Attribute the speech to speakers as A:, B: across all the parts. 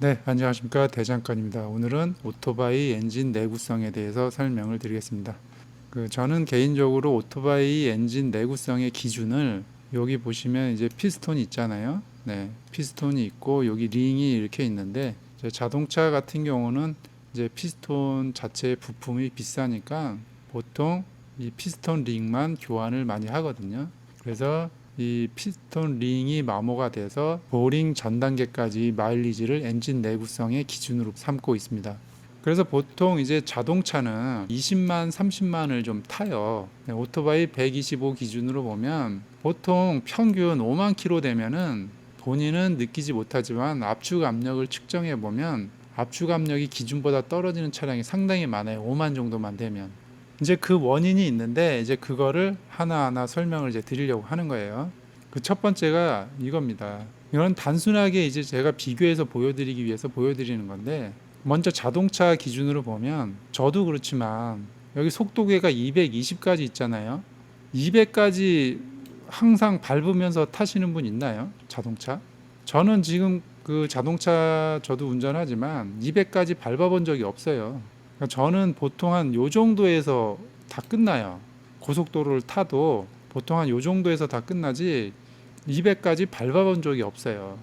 A: 네, 안녕하십니까. 대장간입니다. 오늘은 오토바이 엔진 내구성에 대해서 설명을 드리겠습니다. 저는 개인적으로 오토바이 엔진 내구성의 기준을 여기 보시면 이제 피스톤이 있잖아요. 네, 피스톤이 있고 여기 링이 이렇게 있는데 자동차 같은 경우는 이제 피스톤 자체의 부품이 비싸니까 보통 이 피스톤 링만 교환을 많이 하거든요. 그래서 이 피스톤 링이 마모가 돼서 보링 전 단계까지 마일리지를 엔진 내구성의 기준으로 삼고 있습니다. 그래서 보통 이제 자동차는 20만, 30만을 좀 타요. 오토바이 125 기준으로 보면 보통 평균 5만 킬로 되면은 본인은 느끼지 못하지만 압축 압력을 측정해 보면 압축 압력이 기준보다 떨어지는 차량이 상당히 많아요. 5만 정도만 되면. 이제 그 원인이 있는데 이제 그거를 하나하나 설명을 이제 드리려고 하는 거예요. 그 첫 번째가 이겁니다. 이건 단순하게 이제 제가 비교해서 보여드리기 위해서 보여드리는 건데, 먼저 자동차 기준으로 보면 저도 그렇지만 여기 속도계가 220까지 있잖아요. 200까지 항상 밟으면서 타시는 분 있나요? 자동차? 저는 지금 그 자동차 저도 운전하지만 200까지 밟아본 적이 없어요. 그러니까 저는 보통 한 요 정도에서 다 끝나요. 고속도로를 타도 보통 한 요 정도에서 다 끝나지 200까지 밟아본 적이 없어요.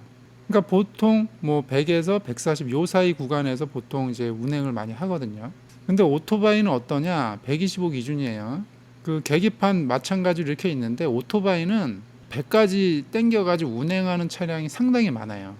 A: 그러니까 보통 뭐 100에서 140 요 사이 구간에서 보통 이제 운행을 많이 하거든요. 근데 오토바이는 어떠냐? 125 기준이에요. 그 계기판 마찬가지로 이렇게 있는데 오토바이는 100까지 땡겨가지고 운행하는 차량이 상당히 많아요.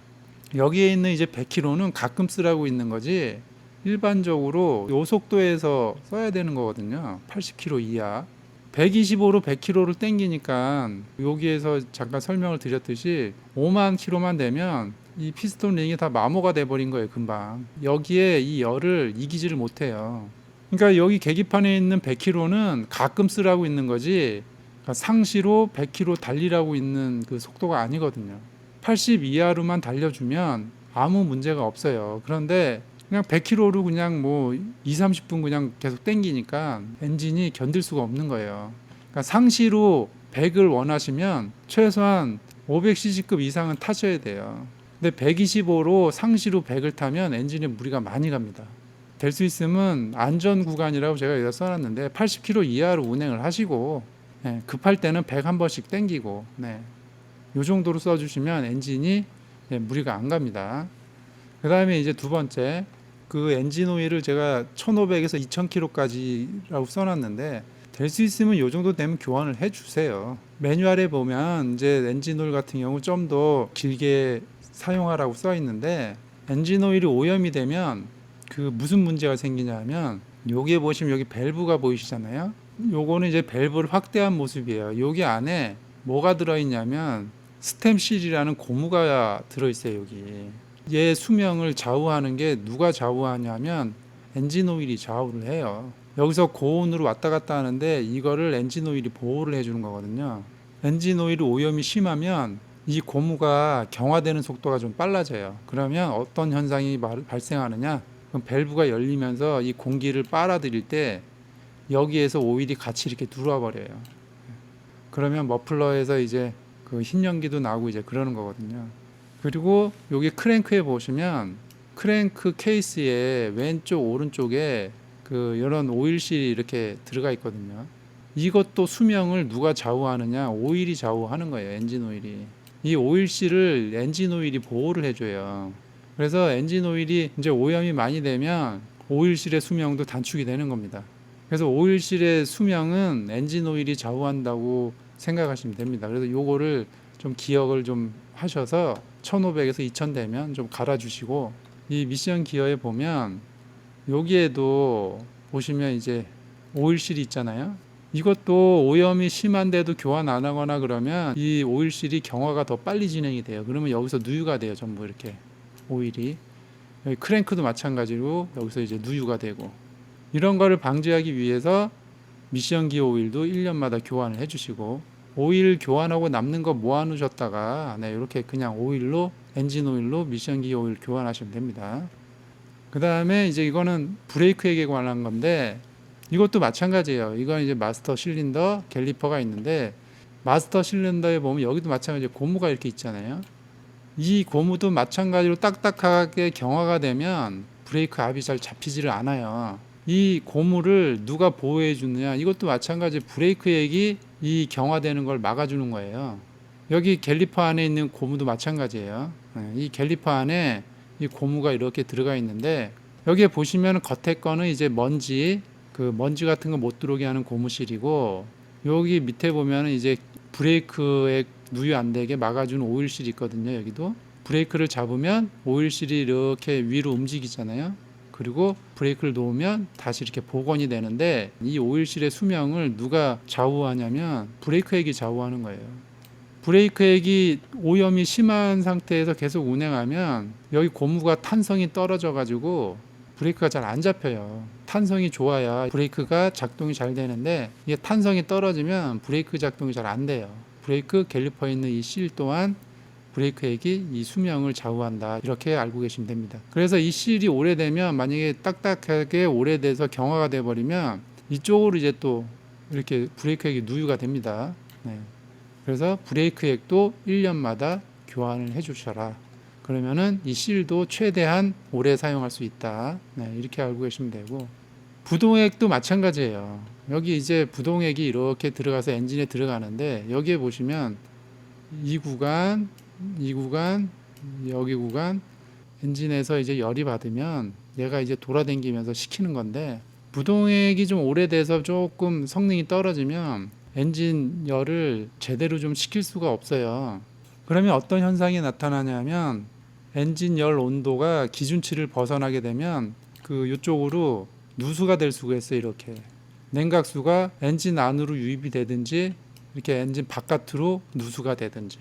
A: 여기에 있는 이제 100km는 가끔 쓰라고 있는 거지 일반적으로 요 속도에서 써야 되는 거거든요. 80km 이하. 125로 100km를 땡기니까 여기에서 잠깐 설명을 드렸듯이 5만 킬로만 되면 이 피스톤 링이 다 마모가 돼버린 거예요. 금방. 여기에 이 열을 이기지를 못해요. 그러니까 여기 계기판에 있는 100km는 가끔 쓰라고 있는 거지 그러니까 상시로 100km 달리라고 있는 그 속도가 아니거든요. 80 이하로만 달려주면 아무 문제가 없어요. 그런데 그냥 100km로 그냥 뭐 2, 30분 그냥 계속 땡기니까 엔진이 견딜 수가 없는 거예요. 그러니까 상시로 100을 원하시면 최소한 500cc급 이상은 타셔야 돼요. 근데 125로 상시로 100을 타면 엔진에 무리가 많이 갑니다. 될 수 있으면 안전 구간이라고 제가 여기다 써놨는데 80km 이하로 운행을 하시고 급할 때는 100 한 번씩 땡기고 이 정도로 써주시면 엔진이 무리가 안 갑니다. 그 다음에 이제 두 번째 그 엔진 오일을 제가 1500에서 2000km까지라고 써놨는데 될 수 있으면 이 정도 되면 교환을 해주세요. 매뉴얼에 보면 이제 엔진 오일 같은 경우 좀 더 길게 사용하라고 써 있는데 엔진 오일이 오염이 되면 그 무슨 문제가 생기냐면 여기에 보시면 여기 밸브가 보이시잖아요. 요거는 이제 밸브를 확대한 모습이에요. 여기 안에 뭐가 들어있냐면 스템실이라는 고무가 들어있어요. 여기 얘 수명을 좌우하는 게 누가 좌우하냐면 엔진 오일이 좌우를 해요. 여기서 고온으로 왔다 갔다 하는데 이거를 엔진 오일이 보호를 해주는 거거든요. 엔진 오일 오염이 심하면 이 고무가 경화되는 속도가 좀 빨라져요. 그러면 어떤 현상이 발생하느냐? 그럼 밸브가 열리면서 이 공기를 빨아들일 때 여기에서 오일이 같이 이렇게 들어와 버려요. 그러면 머플러에서 이제 그 흰 연기도 나고 이제 그러는 거거든요. 그리고 여기 크랭크에 보시면 크랭크 케이스의 왼쪽 오른쪽에 그 이런 오일실이 이렇게 들어가 있거든요. 이것도 수명을 누가 좌우하느냐? 오일이 좌우하는 거예요. 엔진 오일이. 이 오일실을 엔진 오일이 보호를 해줘요. 그래서 엔진 오일이 이제 오염이 많이 되면 오일실의 수명도 단축이 되는 겁니다. 그래서 오일실의 수명은 엔진 오일이 좌우한다고 생각하시면 됩니다. 그래서 요거를 좀 기억을 좀 하셔서 1500에서 2000 되면 좀 갈아주시고 이 미션 기어에 보면 여기에도 보시면 이제 오일실이 있잖아요. 이것도 오염이 심한데도 교환 안 하거나 그러면 이 오일실이 경화가 더 빨리 진행이 돼요. 그러면 여기서 누유가 돼요. 전부 이렇게 오일이. 여기 크랭크도 마찬가지로 여기서 이제 누유가 되고 이런 거를 방지하기 위해서 미션 기어 오일도 1년마다 교환을 해주시고 오일 교환하고 남는 거 모아놓으셨다가 이렇게 그냥 오일로 엔진 오일로 미션 기어 오일 교환하시면 됩니다. 그 다음에 이제 이거는 브레이크에 관한 건데 이것도 마찬가지예요. 이건 이제 마스터 실린더 갤리퍼가 있는데 마스터 실린더에 보면 여기도 마찬가지로 고무가 이렇게 있잖아요. 이 고무도 마찬가지로 딱딱하게 경화가 되면 브레이크 압이 잘 잡히지를 않아요. 이 고무를 누가 보호해 주느냐, 이것도 마찬가지 브레이크 액이 이 경화되는 걸 막아주는 거예요. 여기 갤리퍼 안에 있는 고무도 마찬가지예요. 이 갤리퍼 안에 이 고무가 이렇게 들어가 있는데, 여기에 보시면 겉에 거는 이제 먼지 같은 거 못 들어오게 하는 고무실이고, 여기 밑에 보면 이제 브레이크에 누유 안 되게 막아주는 오일실이 있거든요. 여기도 브레이크를 잡으면 오일실이 이렇게 위로 움직이잖아요. 그리고 브레이크를 놓으면 다시 이렇게 복원이 되는데, 이 오일실의 수명을 누가 좌우하냐면 브레이크 액이 좌우하는 거예요. 브레이크 액이 오염이 심한 상태에서 계속 운행하면 여기 고무가 탄성이 떨어져 가지고 브레이크가 잘 안 잡혀요. 탄성이 좋아야 브레이크가 작동이 잘 되는데, 이게 탄성이 떨어지면 브레이크 작동이 잘 안 돼요. 브레이크 갤리퍼에 있는 이 실 또한 브레이크 액이 이 수명을 좌우한다, 이렇게 알고 계시면 됩니다. 그래서 이 실이 오래되면, 만약에 딱딱하게 오래돼서 경화가 돼 버리면 이쪽으로 이제 또 이렇게 브레이크 액이 누유가 됩니다. 네. 그래서 브레이크 액도 1년마다 교환을 해 주셔라. 그러면은 이 실도 최대한 오래 사용할 수 있다. 네, 이렇게 알고 계시면 되고, 부동액도 마찬가지예요. 여기 이제 부동액이 이렇게 들어가서 엔진에 들어가는데, 여기에 보시면 이 구간, 여기 구간, 엔진에서 이제 열이 받으면 얘가 이제 돌아다니면서 식히는 건데, 부동액이 좀 오래돼서 조금 성능이 떨어지면 엔진 열을 제대로 좀 식힐 수가 없어요. 그러면 어떤 현상이 나타나냐면, 엔진 열 온도가 기준치를 벗어나게 되면 이쪽으로 누수가 될 수가 있어요. 이렇게 냉각수가 엔진 안으로 유입이 되든지, 이렇게 엔진 바깥으로 누수가 되든지,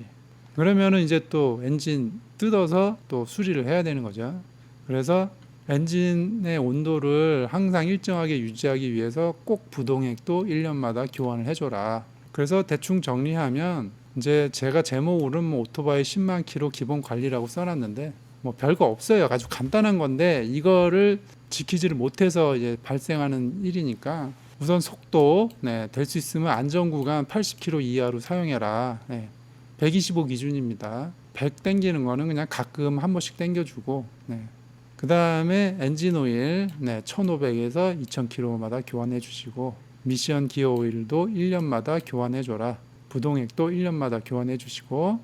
A: 그러면은 이제 또 엔진 뜯어서 또 수리를 해야 되는 거죠. 그래서 엔진의 온도를 항상 일정하게 유지하기 위해서 꼭 부동액도 1년마다 교환을 해줘라. 그래서 대충 정리하면, 이제 제가 제목으로는 뭐 오토바이 10만 킬로 기본 관리라고 써놨는데, 뭐 별거 없어요. 아주 간단한 건데 이거를 지키지를 못해서 이제 발생하는 일이니까, 우선 속도, 될 수 있으면 안전구간 80km 이하로 사용해라. 125 기준입니다. 100 땡기는 거는 그냥 가끔 한 번씩 땡겨주고, 그 다음에 엔진 오일 1500에서 2000km마다 교환해 주시고, 미션 기어 오일도 1년마다 교환해 줘라. 부동액도 1년마다 교환해 주시고,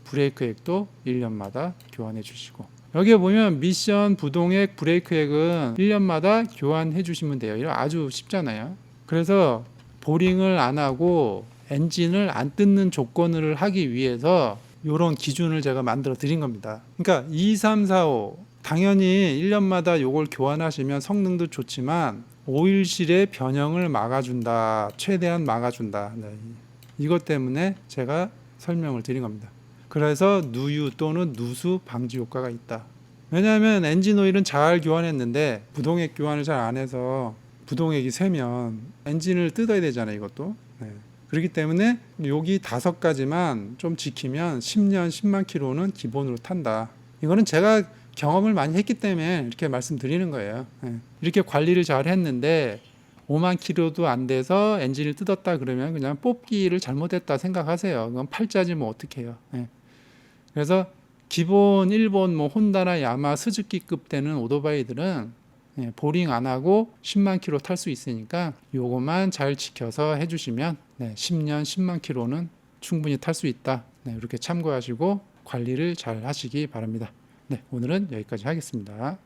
A: 브레이크 액도 1년마다 교환해 주시고, 여기에 보면 미션, 부동액, 브레이크 액은 1년마다 교환해 주시면 돼요. 이거 아주 쉽잖아요. 그래서 보링을 안 하고 엔진을 안 뜯는 조건을 하기 위해서 이런 기준을 제가 만들어 드린 겁니다. 그러니까 2, 3, 4, 5 당연히 1년마다 이걸 교환하시면 성능도 좋지만 오일실의 변형을 막아준다, 최대한 막아준다. 이것 때문에 제가 설명을 드린 겁니다. 그래서 누유 또는 누수 방지 효과가 있다. 왜냐하면 엔진 오일은 잘 교환했는데 부동액 교환을 잘 안 해서 부동액이 새면 엔진을 뜯어야 되잖아요. 이것도. 그렇기 때문에 여기 5가지만 좀 지키면 10년 10만 킬로는 기본으로 탄다. 이거는 제가 경험을 많이 했기 때문에 이렇게 말씀드리는 거예요. 이렇게 관리를 잘 했는데 5만 킬로도 안 돼서 엔진을 뜯었다 그러면 그냥 뽑기를 잘못했다 생각하세요. 그건 팔자지 뭐 어떡해요. 그래서 기본 일본 뭐 혼다나 야마 스즈키급 되는 오토바이들은 보링 안 하고 10만 킬로 탈 수 있으니까 요것만 잘 지켜서 해주시면 10년 10만 킬로는 충분히 탈 수 있다. 이렇게 참고하시고 관리를 잘 하시기 바랍니다. 오늘은 여기까지 하겠습니다.